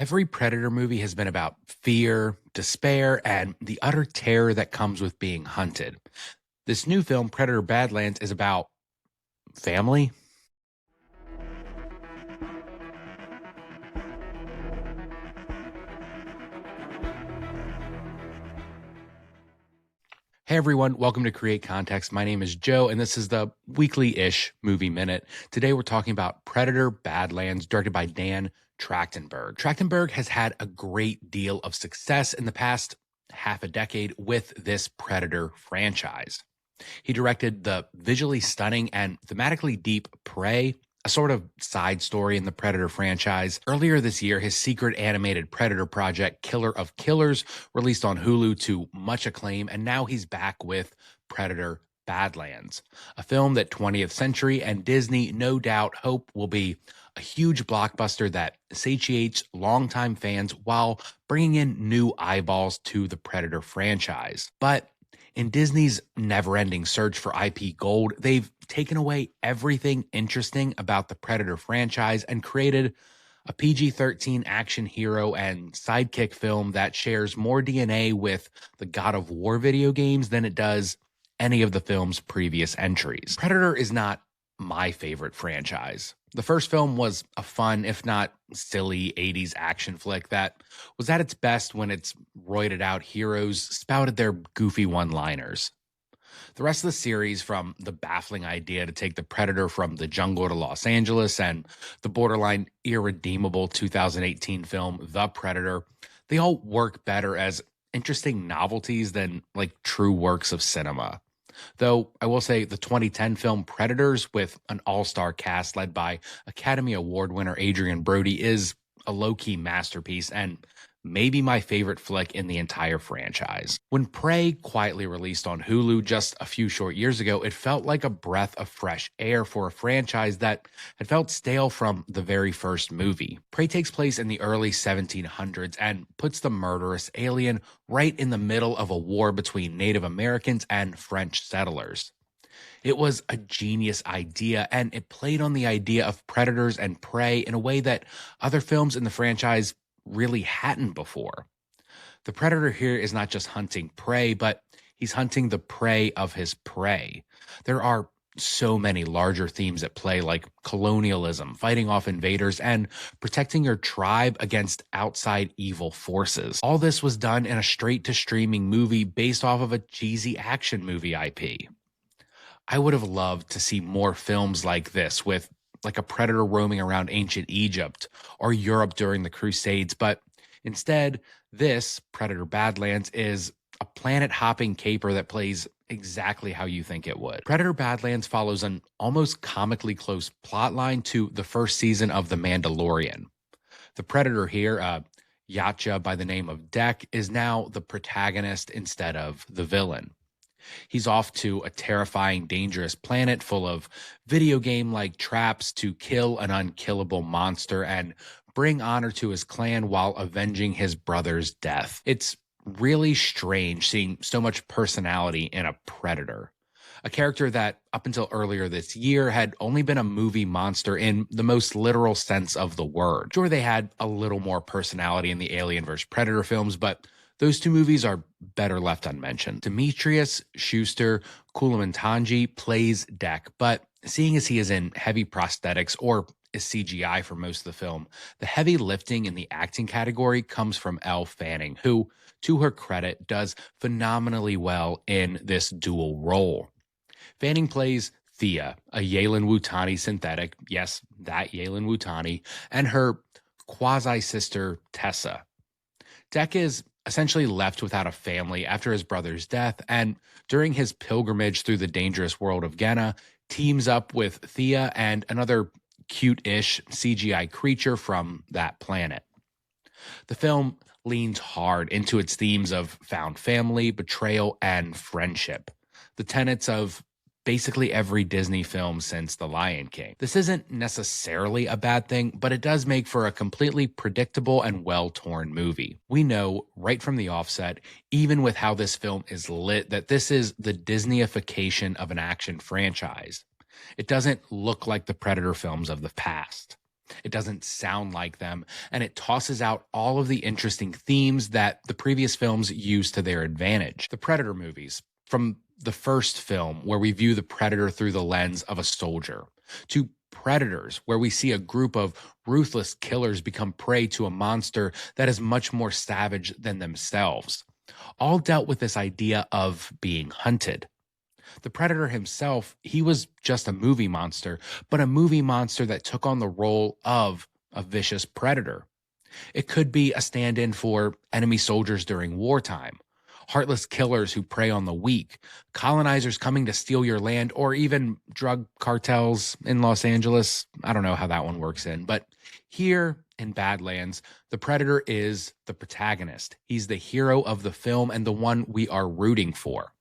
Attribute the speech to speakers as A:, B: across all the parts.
A: Every Predator movie has been about fear, despair, and the utter terror that comes with being hunted. This new film, Predator Badlands, is about family. Hey everyone, welcome to Create Context. My name is Joe, and this is the weekly-ish movie minute. Today we're talking about Predator Badlands, directed by Dan Trachtenberg. Trachtenberg has had a great deal of success in the past half a decade with this Predator franchise. He directed the visually stunning and thematically deep Prey, a sort of side story in the Predator franchise. Earlier this year, his secret animated Predator project, Killer of Killers, released on Hulu to much acclaim, and now he's back with Predator Badlands, a film that 20th Century and Disney no doubt hope will be a huge blockbuster that satiates longtime fans while bringing in new eyeballs to the Predator franchise. But in Disney's never-ending search for IP gold, they've taken away everything interesting about the Predator franchise and created a PG-13 action hero and sidekick film that shares more DNA with the God of War video games than it does any of the film's previous entries. Predator is not my favorite franchise. The first film was a fun, if not silly, 80s action flick that was at its best when its roided out heroes spouted their goofy one-liners. The rest of the series, from the baffling idea to take the Predator from the jungle to Los Angeles and the borderline irredeemable 2018 film The Predator, they all work better as interesting novelties than like true works of cinema. Though I will say the 2010 film Predators, with an all-star cast led by Academy Award winner Adrian Brody, is a low-key masterpiece and maybe my favorite flick in the entire franchise. When Prey quietly released on Hulu just a few short years ago, it felt like a breath of fresh air for a franchise that had felt stale from the very first movie. Prey takes place in the early 1700s and puts the murderous alien right in the middle of a war between Native Americans and French settlers. It was a genius idea, and it played on the idea of predators and prey in a way that other films in the franchise really hadn't before. The Predator here is not just hunting prey, but he's hunting the prey of his prey. There are so many larger themes at play, like colonialism, fighting off invaders, and protecting your tribe against outside evil forces. All this was done in a straight-to-streaming movie based off of a cheesy action movie IP. I would have loved to see more films like this, with like a predator roaming around ancient Egypt or Europe during the Crusades, but instead, this, Predator Badlands, is a planet-hopping caper that plays exactly how you think it would. Predator Badlands follows an almost comically close plotline to the first season of The Mandalorian. The Predator here, Yacha by the name of Dek, is now the protagonist instead of the villain. He's off to a terrifying, dangerous planet full of video game-like traps to kill an unkillable monster and bring honor to his clan while avenging his brother's death. It's really strange seeing so much personality in a predator, a character that, up until earlier this year, had only been a movie monster in the most literal sense of the word. Sure, they had a little more personality in the Alien vs. Predator films, but those two movies are better left unmentioned. Demetrius Schuster Kulamantanji plays Dek, but seeing as he is in heavy prosthetics or is CGI for most of the film, the heavy lifting in the acting category comes from Elle Fanning, who, to her credit, does phenomenally well in this dual role. Fanning plays Thea, a Yalen-Wutani synthetic, yes, that Yalen-Wutani, and her quasi-sister Tessa. Dek is essentially left without a family after his brother's death, and during his pilgrimage through the dangerous world of Genna, teams up with Thea and another cute-ish CGI creature from that planet. The film leans hard into its themes of found family, betrayal, and friendship, the tenets of basically every Disney film since The Lion King. This isn't necessarily a bad thing, but it does make for a completely predictable and well-torn movie. We know right from the offset, even with how this film is lit, that this is the Disneyfication of an action franchise. It doesn't look like the Predator films of the past. It doesn't sound like them, and it tosses out all of the interesting themes that the previous films used to their advantage. The Predator movies, from the first film, where we view the Predator through the lens of a soldier, to Predators, where we see a group of ruthless killers become prey to a monster that is much more savage than themselves, all dealt with this idea of being hunted. The Predator himself, he was just a movie monster, but a movie monster that took on the role of a vicious predator. It could be a stand-in for enemy soldiers during wartime, heartless killers who prey on the weak, colonizers coming to steal your land, or even drug cartels in Los Angeles. I don't know how that one works in, but here in Badlands, the Predator is the protagonist. He's the hero of the film and the one we are rooting for.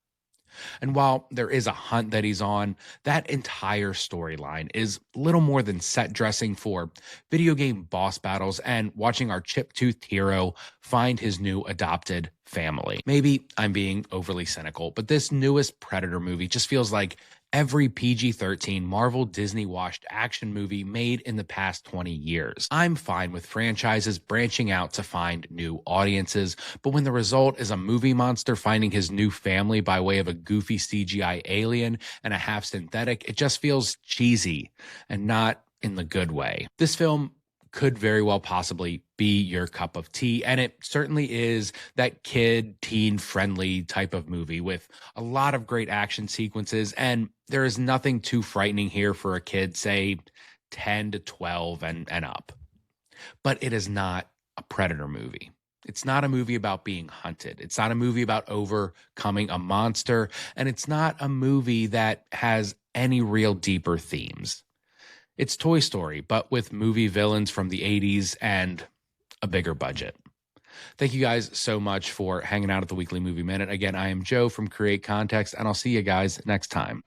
A: And while there is a hunt that he's on, that entire storyline is little more than set dressing for video game boss battles and watching our chip-toothed hero find his new adopted family. Maybe I'm being overly cynical, but this newest Predator movie just feels like every PG-13 Marvel Disney washed action movie made in the past 20 years. I'm fine with franchises branching out to find new audiences, but when the result is a movie monster finding his new family by way of a goofy CGI alien and a half synthetic, it just feels cheesy and not in the good way. This film could very well possibly be your cup of tea, and it certainly is that kid, teen-friendly type of movie with a lot of great action sequences, and there is nothing too frightening here for a kid, say 10 to 12 and up. But it is not a Predator movie. It's not a movie about being hunted. It's not a movie about overcoming a monster, and it's not a movie that has any real deeper themes. It's Toy Story, but with movie villains from the 80s and a bigger budget. Thank you guys so much for hanging out at the Weekly Movie Minute. Again, I am Joe from Create Context, and I'll see you guys next time.